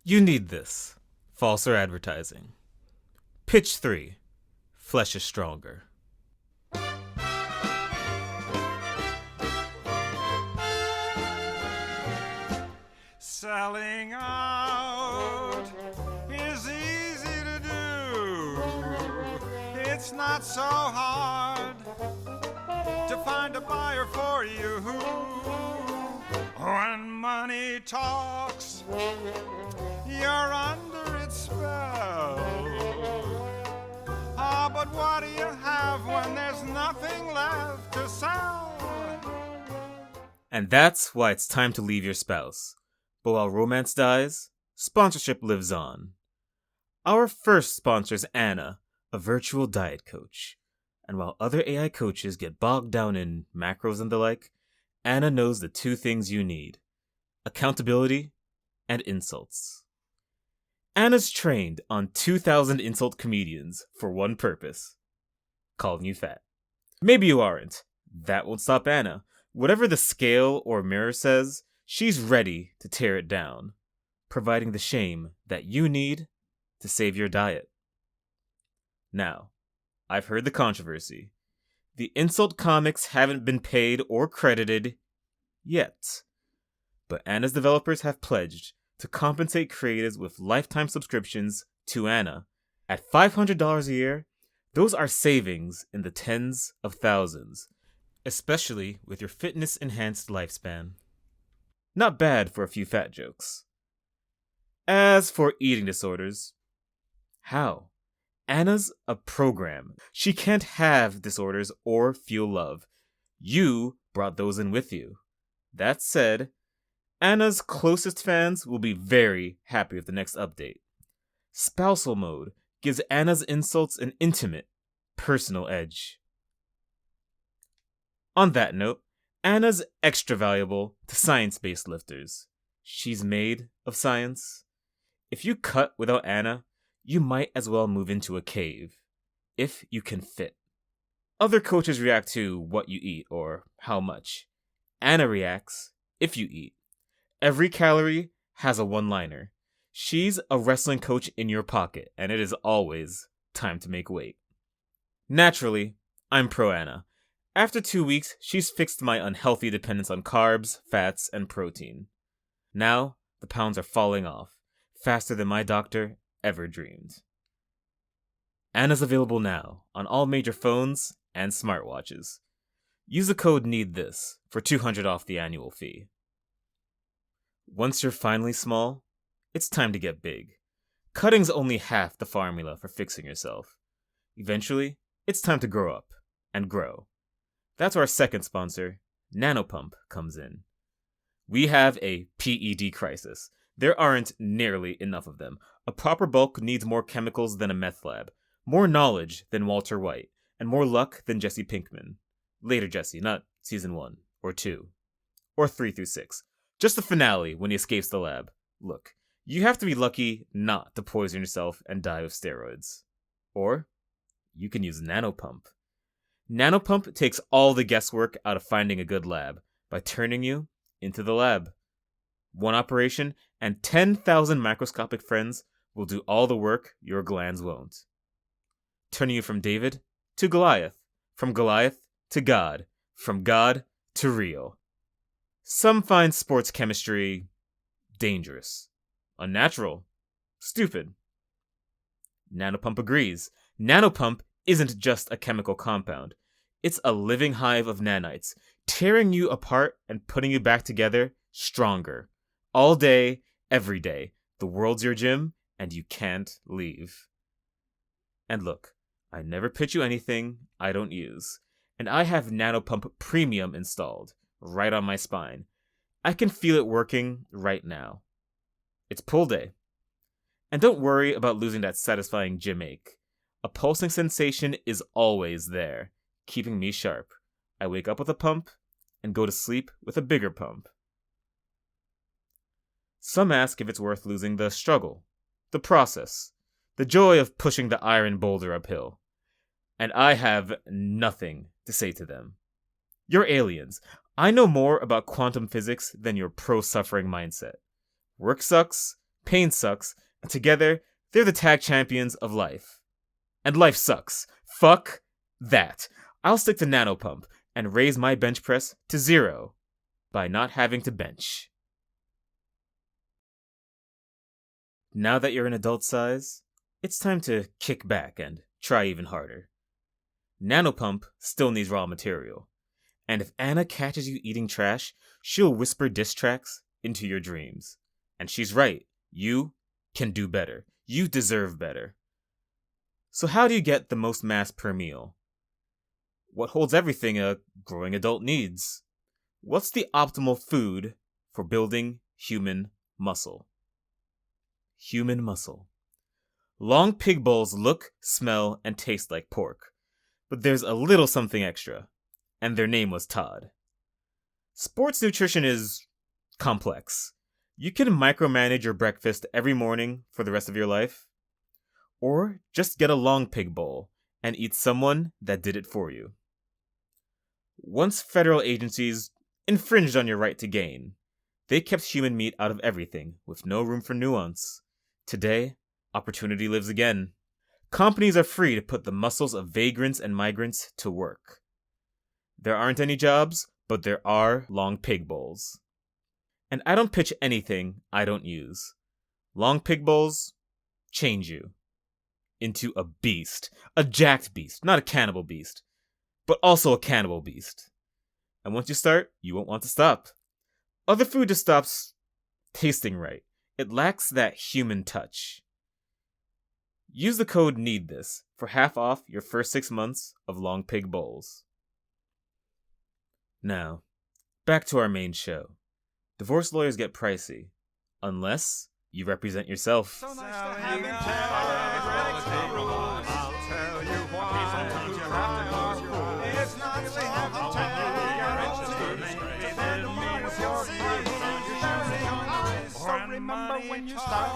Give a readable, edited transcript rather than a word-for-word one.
You need this. Falser advertising. Pitch 3. Flesh is stronger. Selling out is easy to do. It's not so hard to find a buyer for you. When money talks, you're under its spell. Ah, but what do you have when there's nothing left to sell? And that's why it's time to leave your spouse. But while romance dies, sponsorship lives on. Our first sponsor is Anna, a virtual diet coach. And while other AI coaches get bogged down in macros and the like, Anna knows the two things you need: accountability and insults. Anna's trained on 2,000 insult comedians for one purpose: calling you fat. Maybe you aren't. That won't stop Anna. Whatever the scale or mirror says, she's ready to tear it down, providing the shame that you need to save your diet. Now, I've heard the controversy. The insult comics haven't been paid or credited yet, but Anna's developers have pledged to compensate creators with lifetime subscriptions to Anna. At $500 a year, those are savings in the tens of thousands, especially with your fitness-enhanced lifespan. Not bad for a few fat jokes. As for eating disorders, how? Anna's a program. She can't have disorders or feel love. You brought those in with you. That said, Anna's closest fans will be very happy with the next update. Spousal mode gives Anna's insults an intimate, personal edge. On that note, Anna's extra valuable to science-based lifters. She's made of science. If you cut without Anna, you might as well move into a cave, if you can fit. Other coaches react to what you eat or how much. Anna reacts if you eat. Every calorie has a one-liner. She's a wrestling coach in your pocket, and it is always time to make weight. Naturally, I'm pro Anna. After 2 weeks, she's fixed my unhealthy dependence on carbs, fats, and protein. Now, the pounds are falling off, faster than my doctor ever dreamed. Anna's available now on all major phones and smartwatches. Use the code NEEDTHIS for $200 off the annual fee. Once you're finally small, it's time to get big. Cutting's only half the formula for fixing yourself. Eventually, it's time to grow up and grow. That's where our second sponsor, Nanopump, comes in. We have a PED crisis. There aren't nearly enough of them. A proper bulk needs more chemicals than a meth lab, more knowledge than Walter White, and more luck than Jesse Pinkman. Later Jesse, not season 1, or 2, or 3 through 6. Just the finale when he escapes the lab. Look, you have to be lucky not to poison yourself and die of steroids. Or, you can use Nanopump. Nanopump takes all the guesswork out of finding a good lab by turning you into the lab. One operation and 10,000 microscopic friends will do all the work your glands won't. Turning you from David to Goliath, from Goliath to God, from God to real. Some find sports chemistry dangerous, unnatural, stupid. Nanopump agrees. Nanopump isn't just a chemical compound. It's a living hive of nanites, tearing you apart and putting you back together stronger. All day, every day. The world's your gym, and you can't leave. And look, I never pitch you anything I don't use. And I have Nanopump Premium installed, right on my spine. I can feel it working right now. It's pull day. And don't worry about losing that satisfying gym ache. A pulsing sensation is always there, keeping me sharp. I wake up with a pump and go to sleep with a bigger pump. Some ask if it's worth losing the struggle, the process, the joy of pushing the iron boulder uphill. And I have nothing to say to them. You're aliens. I know more about quantum physics than your pro-suffering mindset. Work sucks, pain sucks, and together, they're the tag champions of life. And life sucks. Fuck that. I'll stick to Nanopump and raise my bench press to 0 by not having to bench. Now that you're an adult size, it's time to kick back and try even harder. Nanopump still needs raw material, and if Anna catches you eating trash, she'll whisper diss tracks into your dreams. And she's right, you can do better. You deserve better. So how do you get the most mass per meal? What holds everything a growing adult needs? What's the optimal food for building human muscle? Human muscle. Long pig bowls look, smell, and taste like pork, but there's a little something extra, and their name was Todd. Sports nutrition is complex. You can micromanage your breakfast every morning for the rest of your life, or just get a long pig bowl and eat someone that did it for you. Once federal agencies infringed on your right to gain, they kept human meat out of everything with no room for nuance. Today, opportunity lives again. Companies are free to put the muscles of vagrants and migrants to work. There aren't any jobs, but there are long pig bowls. And I don't pitch anything I don't use. Long pig bowls change you into a beast. A jacked beast, not a cannibal beast, but also a cannibal beast. And once you start, you won't want to stop. Other food just stops tasting right. It lacks that human touch. Use the code NEEDTHIS for half off your first 6 months of long pig bowls. Now, back to our main show. Divorce lawyers get pricey, unless you represent yourself. So nice to have him tell. I'll tell you why you have to go. It's not so hard to tell. So remember when you start.